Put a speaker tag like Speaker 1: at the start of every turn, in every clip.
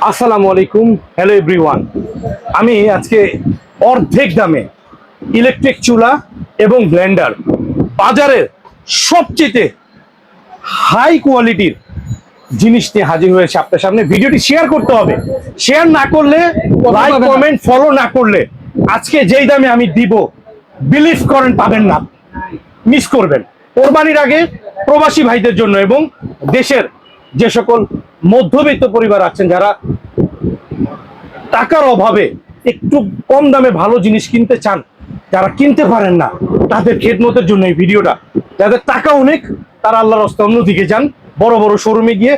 Speaker 1: আসসালামু আলাইকুম, hello everyone. আমি আজকে অর্ধেক দামে ইলেকট্রিক চুলা এবং ব্লেন্ডার, বাজারের সবচেয়ে হাই কোয়ালিটির জিনিস নিয়ে হাজির হয়েছে আপনার সামনে। ভিডিওটি শেয়ার করতে হবে, শেয়ার না করলে, লাইক কমেন্ট ফলো না করলে আজকে যেই দামে আমি দিব, বিলিভ করেন পাবেন না, মিস করবেন। কোরবানির আগে প্রবাসী ভাইদের জন্য এবং দেশের যে সকল মধ্যবিত্ত পরিবার আছেন, যারা টাকার অভাবে একটু কম দামে ভালো জিনিস কিনতে চান, যারা কিনতে পারেন না, তাদের খেদমতের জন্য এই ভিডিওটা। যাদের টাকা অনেক, তারা আল্লাহর রাস্তায় অন্যদিকে যান, বড় বড় শোরুমে গিয়ে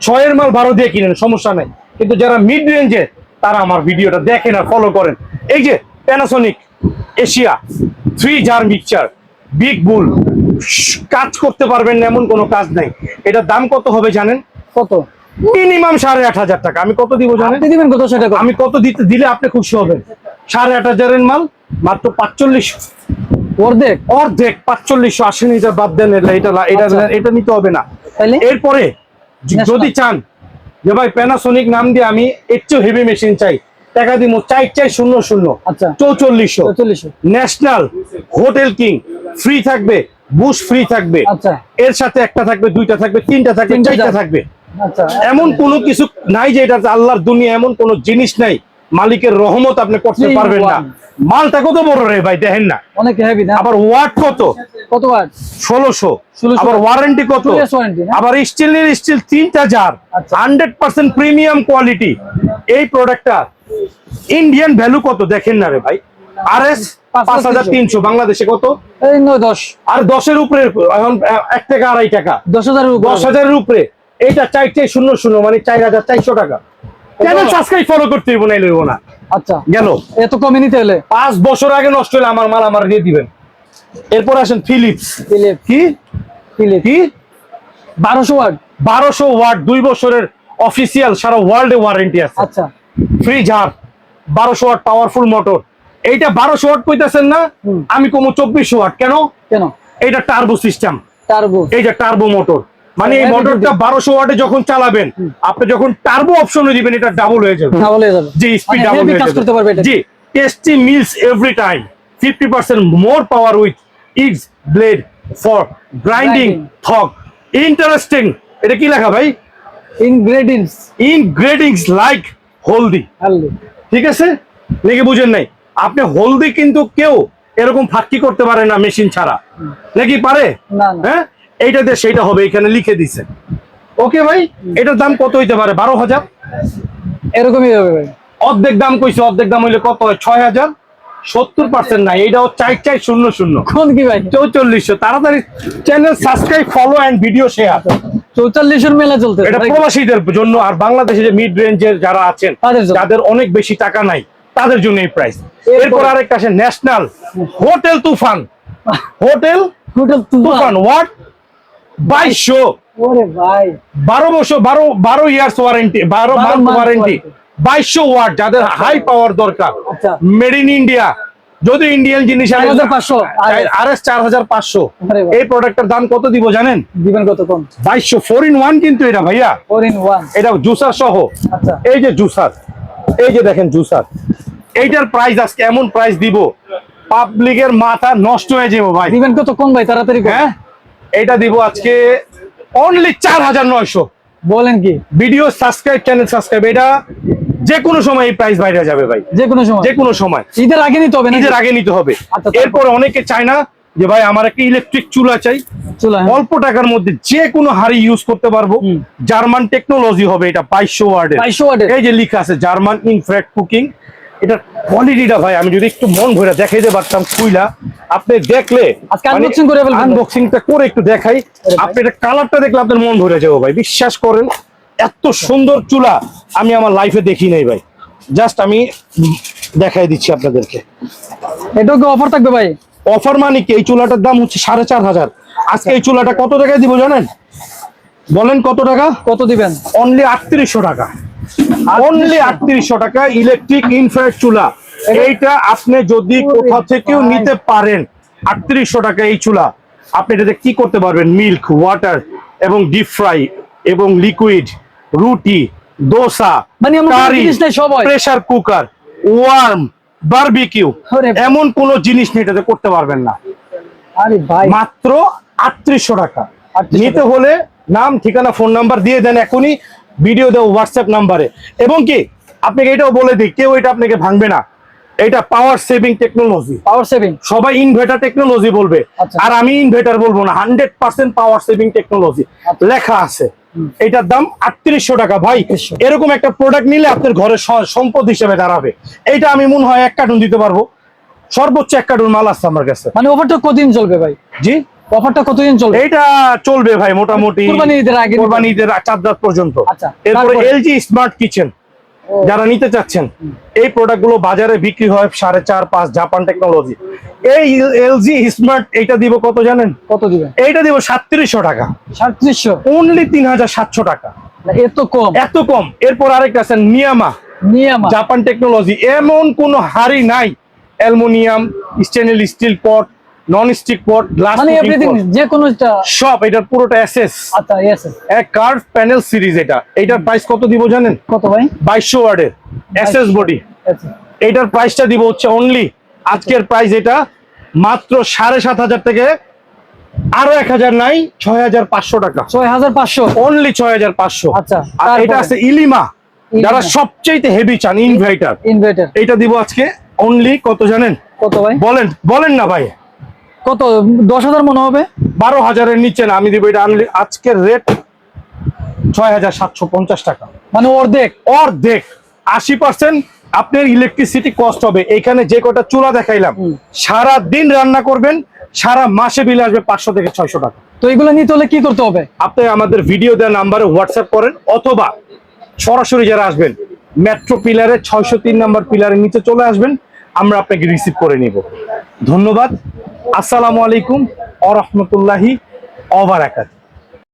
Speaker 1: 6-এর মাল 12 দিয়ে কিনেন, সমস্যা নেই। কিন্তু যারা মিড রেঞ্জে, তারা আমার ভিডিওটা দেখেন আর ফলো করেন। এই যে Panasonic Asia 3 jar mixture, big bull, কাজ করতে পারবেন না এমন কোনো কাজ নাই। এটার দাম কত হবে জানেন?
Speaker 2: কত?
Speaker 1: মিনিমাম 8,500 টাকা। আমি কত দিব জানেন?
Speaker 2: আপনি দিবেন কত? সেটা
Speaker 1: আমি কত দিলে আপনি খুশি হবেন? 8,500-এর মাল মাত্র 4500।
Speaker 2: অর্ধেক?
Speaker 1: অর্ধেক 4500। 80 লিটার বাদ দেন, এটা নিতে হবে না। এরপরে যদি চান যে ভাই প্যানাসোনিক নাম দিয়ে আমি এর চেয়ে হেভি মেশিন চাই, টাকা দিব 4,400।
Speaker 2: আচ্ছা,
Speaker 1: 4400। ন্যাশনাল হোটেল কিং ফ্রি থাকবে, বুশ ফ্রি থাকবে।
Speaker 2: আচ্ছা,
Speaker 1: এর সাথে একটা থাকবে, দুইটা থাকবে, তিনটা থাকবে, চারটা থাকবে।
Speaker 2: আচ্ছা,
Speaker 1: এমন কোনো কিছু নাই যে এটা আল্লাহর দুনিয়া, এমন কোনো জিনিস নাই মালিকের রহমত আপনি করতে পারবেন না। মালটা কত বড় রে ভাই, দেখেন না?
Speaker 2: অনেক হেভি না?
Speaker 1: আবার ওয়াট কত?
Speaker 2: কত ওয়াট?
Speaker 1: 1600। আবার ওয়ারেন্টি কত? আবার স্টিল 3টা জার, 100% প্রিমিয়াম কোয়ালিটি। এই প্রোডাক্টটা ইন্ডিয়ান ভ্যালু কত দেখেন না রে ভাই? RS 5300, বাংলাদেশে কত?
Speaker 2: 10।
Speaker 1: আর 10-এর উপরে এখন 1 টাকা 2.5 টাকা,
Speaker 2: 10,000
Speaker 1: উপরে। এইটা 4,400, মানে 4,400 টাকা। চ্যানেল সাবস্ক্রাইব ফলো করতে হইব, না লইব না।
Speaker 2: আচ্ছা,
Speaker 1: গেল।
Speaker 2: এত কমে নিতে হলে
Speaker 1: 5 বছর আগে নষ্ট হলে আমার মাল আমার দিয়ে দিবেন। এরপর আসেন ফিলিপস। কি
Speaker 2: 1200 ওয়াট?
Speaker 1: 1200 ওয়াট, 2 বছরের অফিসিয়াল, সারা ওয়ার্ল্ডে ওয়ারেন্টি আছে।
Speaker 2: আচ্ছা,
Speaker 1: free jar, 1200 watt powerful motor. এইটা 1200 ওয়াট কইতাছেন না, আমি কমু 2400 ওয়াট। কেন? এটা টার্বো সিস্টেম, এই যে টার্বো মোটর, মানে এই মোটরটা 1200 ওয়াটে যখন চালাবেন, আপনি যখন টার্বো অপশনে দিবেন, এটা ডাবল হয়ে যাবে। জি, স্পিড ডাবল হয়ে যাবে। জি, tasty mills every time. 50% more power with its blade for grinding থক। ইন্টারেস্টিং। এটা কি লেখা ভাই? ইনগ্রেডিয়েন্টস লাইক হলদি। ঠিক আছে, নাকি বুঝেন নাই? আপনি হলদি কিন্তু কেউ এরকম ফাঁকি করতে পারে না মেশিন ছাড়া, নাকি পারে? হ্যাঁ, এইটা দিয়ে সেইটা হবে, এখানে লিখে দিছে। ওকে ভাই, এটার দাম কত হইতে পারে? 12,000
Speaker 2: এরকমই হবে ভাই।
Speaker 1: অর্ধেক দাম কইছে, অর্ধেক দাম হইলে কত হয়? 6,000। 70% নাই, এটাও 4,400।
Speaker 2: কোন কি ভাই?
Speaker 1: 4400। তাড়াতাড়ি channel subscribe, follow and video share.
Speaker 2: 4400 মেলা চলতে
Speaker 1: এটা প্রবাসীদের জন্য, আর বাংলাদেশে যে মিড রেঞ্জের যারা আছেন, যাদের অনেক বেশি টাকা নাই, তাদের জন্য এই প্রাইস। এরপর আরেকটা আছে national hotel Toofan. Hotel Toofan watt 2200।
Speaker 2: ওরে ভাই,
Speaker 1: 12 বছর, 12 years warranty, 12 month warranty. 2200 watt, যাদের হাই পাওয়ার দরকার, মেড ইন ইন্ডিয়া। যদি ইন্ডিয়ান জিনিস,
Speaker 2: 4500
Speaker 1: RS 4500। এই প্রোডাক্টের দাম কত দিব জানেন?
Speaker 2: দিবেন কত? কম
Speaker 1: 2200। 4-in-1 কিন্তু এটা ভাইয়া,
Speaker 2: 4-in-1।
Speaker 1: এটা জুসার সহ।
Speaker 2: আচ্ছা,
Speaker 1: এই যে জুসার, এই যে দেখেন জুসার, এইটার প্রাইস আজকে এমন প্রাইস দিব, পাবলিকের মাথা নষ্ট হয়ে যাবে ভাই।
Speaker 2: দিবেন কত? কোন ভাই, তাড়াতাড়ি।
Speaker 1: হ্যাঁ, এইটা দিব আজকে অনলি 4,900।
Speaker 2: বলেন কি?
Speaker 1: Video subscribe, channel subscribe. এটা যে কোনো সময় এই প্রাইস বাইরে যাবে ভাই, যে কোনো সময়। ঈদের আগে নিতে হবে, ঈদের আগে নিতে হবে। এরপর অনেকে চায় না যে ভাই আমার একটা ইলেকট্রিক চুলা চাই, অল্প টাকার মধ্যে যে কোনো হাড়ি ইউজ করতে পারবো, জার্মান টেকনোলজি হবে। এটা 2200 ওয়াটের। এই যে লেখা আছে জার্মান ইনফ্রারেড কুকিং। এটা কোয়ালিটিটা ভাই আমি যদি একটু মন ভরে দেখাইতে পারতাম, খুইলা আপনি দেখলে, আনবক্সিংটা করে একটু দেখাই, আপনি এটা কালারটা দেখলে আপনার মন ভরে যাবো ভাই, বিশ্বাস করেন। এত সুন্দর চুলা আমি আমার লাইফে দেখি নাই ভাই। জাস্ট আমি দেখাই দিচ্ছি আপনাদেরকে।
Speaker 2: এটাও কি অফার থাকবে ভাই?
Speaker 1: অফার মানে কি? এই চুলাটার দাম হচ্ছে 4,500। আজকে এই চুলাটা কত টাকায় দিব জানেন? বলেন কত টাকা? কত দিবেন? অনলি 3800 টাকা। অনলি 3800 টাকা ইলেকট্রিক ইনফ্রারেড চুলা। এইটা আপনি যদি কোথা থেকেও নিতে পারেন, 3800 টাকা এই চুলা। আপনি এটাতে কি করতে পারবেন? মিল্ক, ওয়াটার এবং ডিপ ফ্রাই এবং লিকুইড, রুটি, দোসা,
Speaker 2: মানে এমন কোনো জিনিস নাই, সব হয়।
Speaker 1: প্রেসার কুকার, ওয়ার্ম, বারবিকিউ,
Speaker 2: ওরে ভাই।
Speaker 1: এমন কোন জিনিস নেই এটাতে করতে পারবেন না।
Speaker 2: আরে ভাই,
Speaker 1: মাত্র 3800 টাকা।
Speaker 2: 3800
Speaker 1: নিতে হলে নাম, ঠিকানা, ফোন নাম্বার দিয়ে দেন এখনই, ভিডিও দেও হোয়াটসঅ্যাপ নাম্বারে। এবং কি আপনাকে এটাও বলে দিই, কেউ এটা আপনাকে ভাঙবে না, এটা power saving technology.
Speaker 2: Power saving.
Speaker 1: সবাই ইনভার্টার টেকনোলজি বলবে,
Speaker 2: আচ্ছা।
Speaker 1: আর আমি ইনভার্টার বলবো না, 100% পাওয়ার সেভিং টেকনোলজি
Speaker 2: আচ্ছা।
Speaker 1: লেখা আছে। এটার দাম 3800 টাকা ভাই।
Speaker 2: 3800
Speaker 1: এরকম একটা প্রোডাক্ট নিলে আপনার ঘরে সম্পদ হিসেবে দাঁড়াবে। এটা আমি মনে হয় 1 কার্টুন দিতে পারবো, সর্বোচ্চ 1 কার্টুন মাল আছে আমার কাছে।
Speaker 2: মানে অফারটা কতদিন চলবে ভাই?
Speaker 1: জি,
Speaker 2: অফারটা কতদিন চলবে?
Speaker 1: এটা চলবে ভাই মোটামুটি
Speaker 2: কুরবানি ঈদের আগে,
Speaker 1: কুরবানি ঈদের 4 রাত পর্যন্ত।
Speaker 2: আচ্ছা,
Speaker 1: এরপরে
Speaker 2: তারপরে?
Speaker 1: এলজি স্মার্ট কিচেন যারা নিতে চাচ্ছেন, এই প্রোডাক্ট গুলো বাজারে বিক্রি হয় 4.5-5, জাপান টেকনোলজি। এই এলজি স্মার্ট এইটা দিব কত জানেন?
Speaker 2: কত দিবেন?
Speaker 1: এইটা দিব 3700 টাকা,
Speaker 2: 3700।
Speaker 1: অনলি 3700 টাকা,
Speaker 2: এত কম?
Speaker 1: এত কম। এরপর আরেকটা আছে নিয়ামা,
Speaker 2: নিয়ামা।
Speaker 1: Japan technology. এমন কোন হাড়ি নাই, অ্যালুমিনিয়াম, স্টেনলেস স্টিল পট, নন স্টিক পট, গ্লাস,
Speaker 2: মানে এভরিথিং, যে কোনো একটা।
Speaker 1: সব। এটার পুরোটা এসএস,
Speaker 2: আচ্ছা, ইয়েস।
Speaker 1: এক কার্ভ প্যানেল সিরিজ। এটার প্রাইস কত দিব জানেন?
Speaker 2: কত ভাই?
Speaker 1: 2200 ওয়ার্ডের এসএস বডি।
Speaker 2: আচ্ছা,
Speaker 1: এটার প্রাইসটা দিব হচ্ছে অনলি, আজকের প্রাইস এটা মাত্র 7500 থেকে আরো 1000 নাই, 6500 টাকা,
Speaker 2: 6500।
Speaker 1: অনলি 6500।
Speaker 2: আচ্ছা,
Speaker 1: আর এটা
Speaker 2: তারপরে?
Speaker 1: আছে ইলিমা, যারা
Speaker 2: ইলিমা।
Speaker 1: সবচেয়ে হেভি চান, ইনভার্টার।
Speaker 2: ইনভার্টার।
Speaker 1: এটা দিব আজকে অনলি কত জানেন?
Speaker 2: কত ভাই?
Speaker 1: বলেন, বলেন না ভাই।
Speaker 2: কত? 10,000 মনে হবে।
Speaker 1: 12000-এর নিচে না, আমি দিব এটা আজকের রেট 6750 টাকা।
Speaker 2: মানে অর্ধেক।
Speaker 1: অর্ধেক, 80% আপনার ইলেকট্রিসিটি কস্ট হবে। এখানে যে কটা চুলা দেখাইলাম, সারা দিন রান্না করবেন, সারা মাসে বিল আসবে 500 থেকে 600 টাকা।
Speaker 2: তো এগুলো নিতে হলে কি করতে হবে?
Speaker 1: আপনি আমাদের ভিডিও দেওয়া নাম্বারে হোয়াটসঅ্যাপ করেন, অথবা সরাসরি যারা আসবেন মেট্রো পিলারে 603 নাম্বার পিলারের নিচে চলে আসবেন, আমরা আপনাকে রিসিভ করে নিব। ধন্যবাদ। আসসালামু আলাইকুম ওয়া রাহমাতুল্লাহি ওয়া বারাকাতুহু।